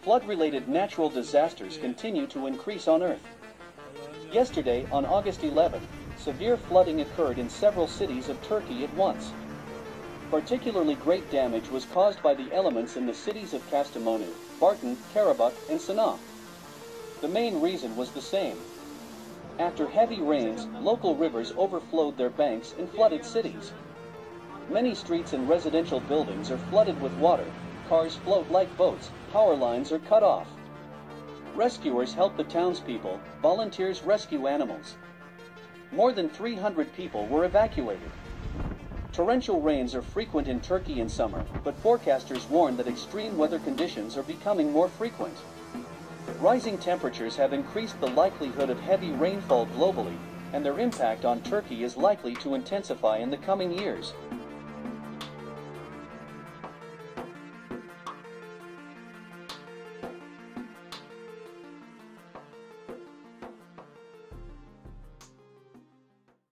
Flood-related natural disasters continue to increase on Earth. Yesterday, on August 11, severe flooding occurred in several cities of Turkey at once. Particularly great damage was caused by the elements in the cities of Kastamonu, Bartin, Karabuk, and Sinop. The main reason was the same. After heavy rains, local rivers overflowed their banks and flooded cities. Many streets and residential buildings are flooded with water, cars float like boats, power lines are cut off. Rescuers help the townspeople, volunteers rescue animals. More than 300 people were evacuated. Torrential rains are frequent in Turkey in summer, but forecasters warn that extreme weather conditions are becoming more frequent. Rising temperatures have increased the likelihood of heavy rainfall globally, and their impact on Turkey is likely to intensify in the coming years.